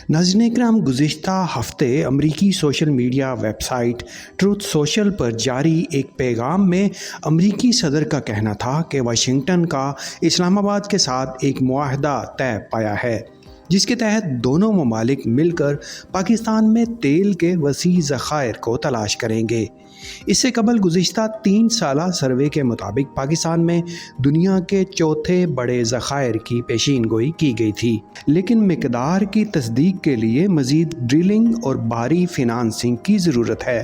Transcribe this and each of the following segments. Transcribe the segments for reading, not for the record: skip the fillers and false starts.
नाज़रीन इकराम, गुज़िश्ता हफ़्ते अमरीकी social media website truth social पर जारी एक पैगाम में अमरीकी सदर का कहना था कि वाशिंगटन का इस्लामाबाद के साथ एक मुआहदा तय पाया है, जिसके तहत दोनों ममालिक मिलकर पाकिस्तान में तेल के वसी ज़खायर को तलाश करेंगे। इससे कबल गुज़िश्ता 3 साला सर्वे के मुताबिक पाकिस्तान में दुनिया के चौथे बड़े ज़खायर की पेशीन गोई की गई थी, लेकिन मिकदार की तस्दीक के लिए मज़ीद ड्रिलिंग और बाहरी फिनांसिंग की ज़रूरत है।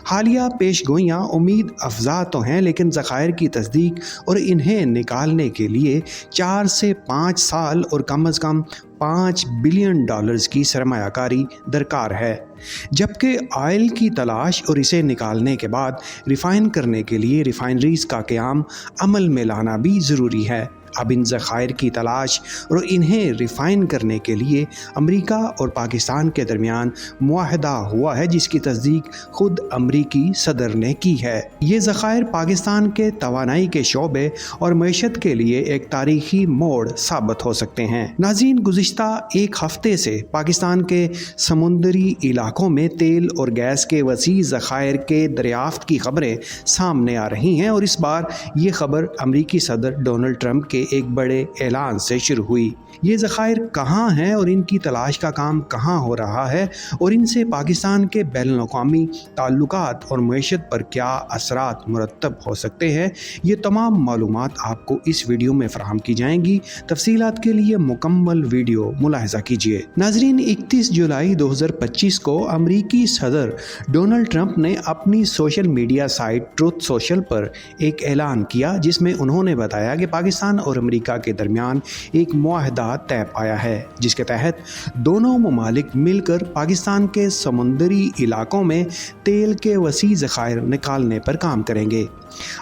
हालिया पेशगोइयाँ उम्मीद अफजा तो हैं, लेकिन ज़खायर की तस्दीक और इन्हें निकालने के लिए 4 से 5 साल और कम अज़ कम $5 बिलियन की सरमायाकारी दरकार है, जबकि ऑयल की तलाश और इसे निकालने के बाद रिफ़ाइन करने के लिए रिफ़ाइनरीज़ का क़याम अमल में लाना भी ज़रूरी है। अब इन ज़खायर की तलाश और इन्हें रिफ़ाइन करने के लिए अमेरिका और पाकिस्तान के दरमियान मुआहदा हुआ है, जिसकी तस्दीक खुद अमरीकी सदर ने की है। ये ज़खायर पाकिस्तान के तवानाई के शोबे और मईशत के लिए एक तारीखी मोड़ साबित हो सकते हैं। नाज़रीन, गुज़िश्ता एक हफ़्ते से पाकिस्तान के समुंदरी इलाकों में तेल और गैस के वसी ज़खायर के दरियाफ्त की खबरें सामने आ रही हैं, और इस बार ये खबर अमरीकी सदर डोनाल्ड ट्रंप के एक बड़े ऐलान से शुरू हुई। ये ज़खायर कहाँ हैं और इनकी तलाश का काम कहाँ हो रहा है, और इनसे पाकिस्तान के बैनुल-अक़वामी ताल्लुकात और मईशत पर क्या असरात मुरतब हो सकते हैं, ये तमाम मालूमात आपको इस वीडियो में फ़राहम की जाएंगी। तफसीलात के लिए मुकम्मल वीडियो मुलाहिज़ा कीजिए। नाज़रीन, 31 जुलाई 2025 को अमरीकी सदर डोनाल्ड ट्रंप ने अपनी social media site truth social पर एक ऐलान किया, जिसमें उन्होंने बताया कि पाकिस्तान और अमेरिका के दरमियान एक मुआहदा तय पाया है, जिसके तहत दोनों ममालिक मिलकर पाकिस्तान के समुंदरी इलाकों में तेल के वसी ज़खायर निकालने पर काम करेंगे।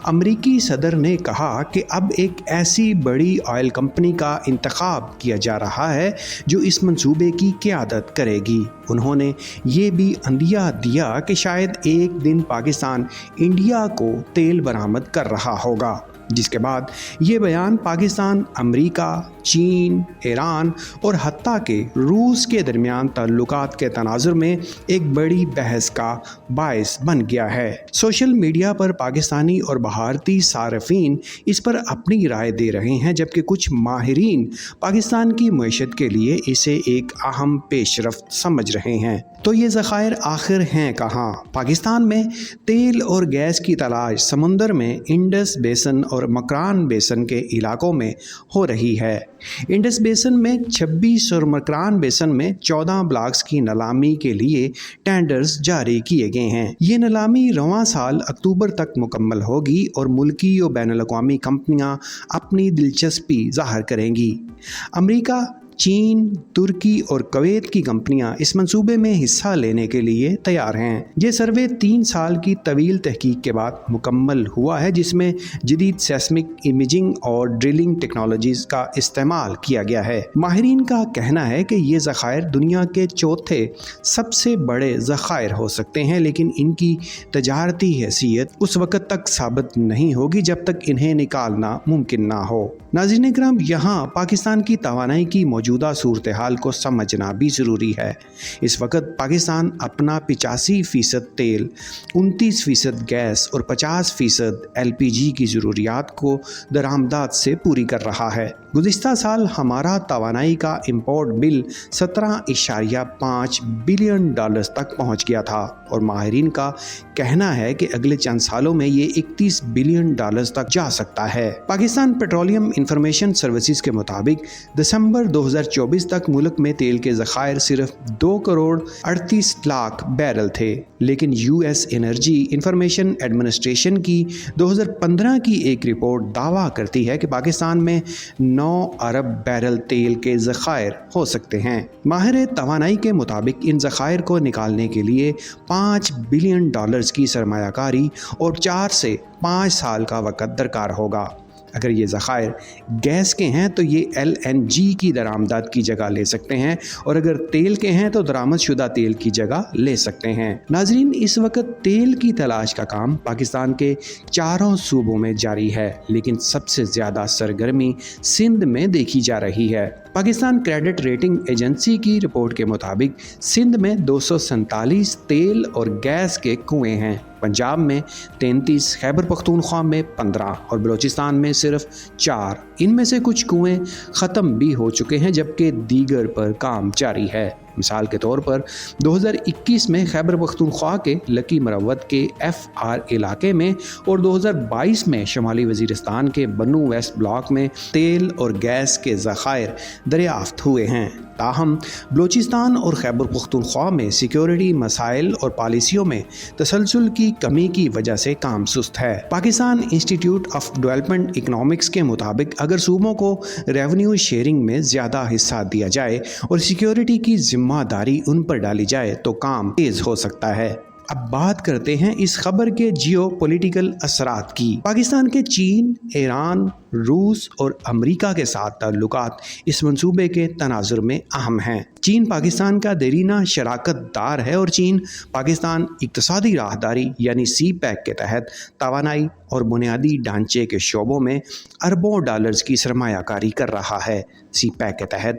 अमरीकी सदर ने कहा कि अब एक ऐसी बड़ी ऑयल कंपनी का इंतखाब किया जा रहा है जो इस मंसूबे की क़यादत करेगी। उन्होंने ये भी अंदिया दिया कि शायद एक दिन पाकिस्तान इंडिया को तेल बरामद कर रहा होगा, जिसके बाद ये बयान पाकिस्तान, अमेरिका, चीन, ईरान और हत्ता के रूस के दरमियान ताल्लुकात के तनाजुर में एक बड़ी बहस का बायस बन गया है। सोशल मीडिया पर पाकिस्तानी और भारतीय सार्फिन इस पर अपनी राय दे रहे हैं, जबकि कुछ माहिरीन पाकिस्तान की मईशत के लिए इसे एक अहम पेशरफ्त समझ रहे हैं। तो ये ज़खायर आखिर हैं कहाँ? पाकिस्तान में तेल और गैस की तलाश समुंदर में इंडस बेसन और मकरान बेसन के इलाकों में हो रही है। इंडस बेसन में 26 और मकरान बेसन में 14 ब्लॉक्स की नीलामी के लिए टेंडर्स जारी किए गए हैं। ये नीलामी रवां साल अक्टूबर तक मुकम्मल होगी और मुल्की और बैनुल-अक़वामी कंपनियां अपनी दिलचस्पी ज़ाहिर करेंगी। अमेरिका, चीन, तुर्की और कुवैत की कंपनियां इस मंसूबे में हिस्सा लेने के लिए तैयार हैं। ये सर्वे 3 साल की तवील तहकीक के बाद मुकम्मल हुआ है, जिसमें जदीद सेस्मिक इमेजिंग और ड्रिलिंग टेक्नोलॉजीज़ का इस्तेमाल किया गया है। माहिरीन का कहना है कि ये ज़खायर दुनिया के चौथे सबसे बड़े ज़खायर हो सकते हैं, लेकिन इनकी तजारती हैसियत उस वक़्त तक साबित नहीं होगी जब तक इन्हें निकालना मुमकिन ना हो। नाज़रीन इकराम, यहाँ पाकिस्तान की तवानाई की मौजूदा सूरत हाल को समझना भी ज़रूरी है। इस वक्त पाकिस्तान अपना 85% तेल, 29% गैस और 50% LPG की ज़रूरियात को दरामदात से पूरी कर रहा है। गुज़िश्ता साल हमारा तवानाई का इम्पोर्ट बिल $17.5 बिलियन तक पहुँच गया था, और माहिरीन का कहना है कि अगले चंद सालों में ये $31 बिलियन तक जा सकता है। पाकिस्तान पेट्रोलियम इंफॉर्मेशन सर्विसेज के मुताबिक दिसंबर 2024 तक मुल्क में तेल के ज़खायर सिर्फ 2 करोड़ 38 लाख बैरल थे, लेकिन US एनर्जी इंफॉर्मेशन एडमिनिस्ट्रेशन की 2015 की एक रिपोर्ट दावा करती है कि पाकिस्तान में 9 अरब बैरल तेल के ज़खायर हो सकते हैं। माहिर तवानाई के मुताबिक इन ज़खायर को निकालने के लिए $5 बिलियन की सरमायाकारी और 4 से 5 साल का वक़्त दरकार होगा। اگر یہ ذخائر گیس کے ہیں تو یہ LNG کی درآمدات کی جگہ لے سکتے ہیں، اور اگر تیل کے ہیں تو درآمد شدہ تیل کی جگہ لے سکتے ہیں۔ ناظرین، اس وقت تیل کی تلاش کا کام پاکستان کے چاروں صوبوں میں جاری ہے، لیکن سب سے زیادہ سرگرمی سندھ میں دیکھی جا رہی ہے۔ پاکستان کریڈٹ ریٹنگ ایجنسی کی رپورٹ کے مطابق سندھ میں 247 تیل اور گیس کے کنویں ہیں، پنجاب میں 33، خیبر پختونخوا میں 15 اور بلوچستان میں صرف 4۔ ان میں سے کچھ کنویں ختم بھی ہو چکے ہیں جبکہ دیگر پر کام جاری ہے۔ مثال کے طور پر 2021 میں خیبر پختونخوا کے لکی مروت کے FR علاقے میں اور 2022 میں شمالی وزیرستان کے بنو ویسٹ بلاک میں تیل اور گیس کے ذخائر دریافت ہوئے ہیں۔ تاہم بلوچستان اور خیبر پختونخوا میں سیکیورٹی مسائل اور پالیسیوں میں تسلسل کی کمی کی وجہ سے کام سست ہے۔ پاکستان انسٹی ٹیوٹ آف ڈیولپمنٹ اکنامکس کے مطابق اگر صوبوں کو ریونیو شیئرنگ میں زیادہ حصہ دیا جائے اور سیکیورٹی کی ذمہ داری ان پر ڈالی جائے تو کام تیز ہو سکتا ہے۔ اب بات کرتے ہیں اس خبر کے جیو پولیٹیکل اثرات کی۔ پاکستان کے چین، ایران، روس اور امریکہ کے ساتھ تعلقات اس منصوبے کے تناظر میں اہم ہیں۔ چین پاکستان کا دیرینہ شراکت دار ہے اور چین پاکستان اقتصادی راہداری یعنی CPEC کے تحت توانائی اور بنیادی ڈھانچے کے شعبوں میں اربوں ڈالرز کی سرمایہ کاری کر رہا ہے۔ CPEC کے تحت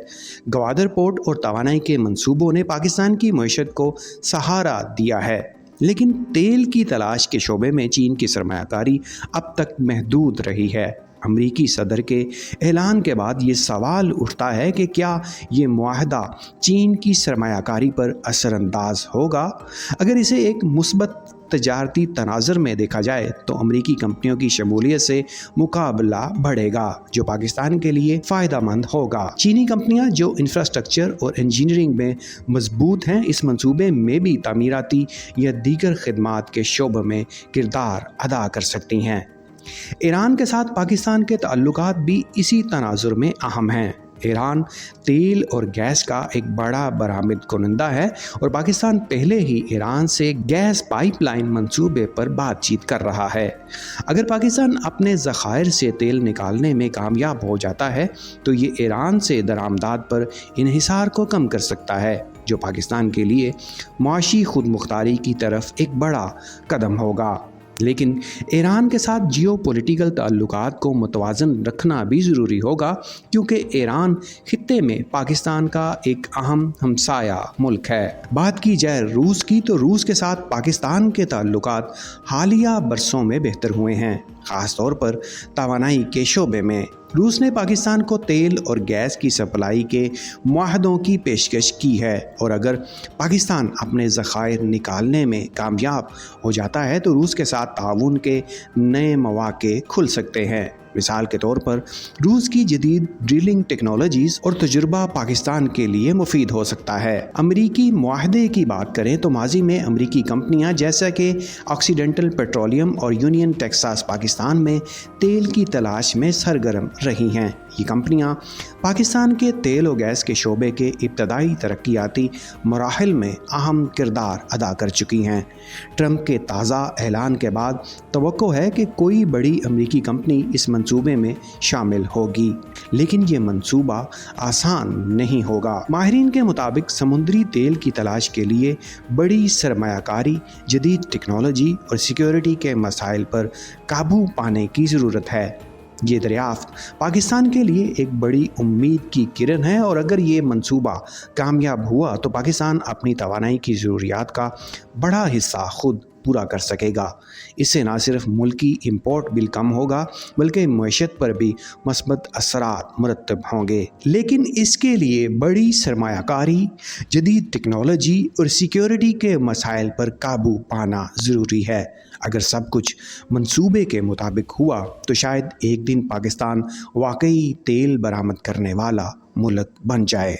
گوادر پورٹ اور توانائی کے منصوبوں نے پاکستان کی معیشت کو سہارا دیا ہے، لیکن تیل کی تلاش کے شعبے میں چین کی سرمایہ کاری اب تک محدود رہی ہے۔ امریکی صدر کے اعلان کے بعد یہ سوال اٹھتا ہے کہ کیا یہ معاہدہ چین کی سرمایہ کاری پر اثر انداز ہوگا؟ اگر اسے ایک مثبت تجارتی تناظر میں دیکھا جائے تو امریکی کمپنیوں کی شمولیت سے مقابلہ بڑھے گا، جو پاکستان کے لیے فائدہ مند ہوگا۔ چینی کمپنیاں جو انفراسٹرکچر اور انجینئرنگ میں مضبوط ہیں اس منصوبے میں بھی تعمیراتی یا دیگر خدمات کے شعبے میں کردار ادا کر سکتی ہیں۔ ایران کے ساتھ پاکستان کے تعلقات بھی اسی تناظر میں اہم ہیں۔ ایران تیل اور گیس کا ایک بڑا برآمد کنندہ ہے اور پاکستان پہلے ہی ایران سے گیس پائپ لائن منصوبے پر بات چیت کر رہا ہے۔ اگر پاکستان اپنے ذخائر سے تیل نکالنے میں کامیاب ہو جاتا ہے تو یہ ایران سے درآمدات پر انحصار کو کم کر سکتا ہے، جو پاکستان کے لیے معاشی خود مختاری کی طرف ایک بڑا قدم ہوگا۔ لیکن ایران کے ساتھ جیو پولیٹیکل تعلقات کو متوازن رکھنا بھی ضروری ہوگا، کیونکہ ایران خطے میں پاکستان کا ایک اہم ہمسایہ ملک ہے۔ بات کی جائے روس کی تو روس کے ساتھ پاکستان کے تعلقات حالیہ برسوں میں بہتر ہوئے ہیں، خاص طور پر توانائی کے شعبے میں۔ روس نے پاکستان کو تیل اور گیس کی سپلائی کے معاہدوں کی پیشکش کی ہے، اور اگر پاکستان اپنے ذخائر نکالنے میں کامیاب ہو جاتا ہے تو روس کے ساتھ تعاون کے نئے مواقع کھل سکتے ہیں۔ مثال کے طور پر روس کی جدید ڈرلنگ ٹیکنالوجیز اور تجربہ پاکستان کے لیے مفید ہو سکتا ہے۔ امریکی معاہدے کی بات کریں تو ماضی میں امریکی کمپنیاں جیسا کہ آکسیڈنٹل پیٹرولیم اور یونین ٹیکساس پاکستان میں تیل کی تلاش میں سرگرم رہی ہیں۔ یہ کمپنیاں پاکستان کے تیل و گیس کے شعبے کے ابتدائی ترقیاتی مراحل میں اہم کردار ادا کر چکی ہیں۔ ٹرمپ کے تازہ اعلان کے بعد توقع ہے کہ کوئی بڑی امریکی کمپنی اس منصوبے میں شامل ہوگی، لیکن یہ منصوبہ آسان نہیں ہوگا۔ ماہرین کے مطابق سمندری تیل کی تلاش کے لیے بڑی سرمایہ کاری، جدید ٹیکنالوجی اور سیکیورٹی کے مسائل پر قابو پانے کی ضرورت ہے۔ یہ دریافت پاکستان کے لیے ایک بڑی امید کی کرن ہے، اور اگر یہ منصوبہ کامیاب ہوا تو پاکستان اپنی توانائی کی ضروریات کا بڑا حصہ خود پورا کر سکے گا۔ اس سے نہ صرف ملکی امپورٹ بل کم ہوگا بلکہ معیشت پر بھی مثبت اثرات مرتب ہوں گے، لیکن اس کے لیے بڑی سرمایہ کاری، جدید ٹیکنالوجی اور سیکیورٹی کے مسائل پر قابو پانا ضروری ہے۔ اگر سب کچھ منصوبے کے مطابق ہوا تو شاید ایک دن پاکستان واقعی تیل برآمد کرنے والا ملک بن جائے۔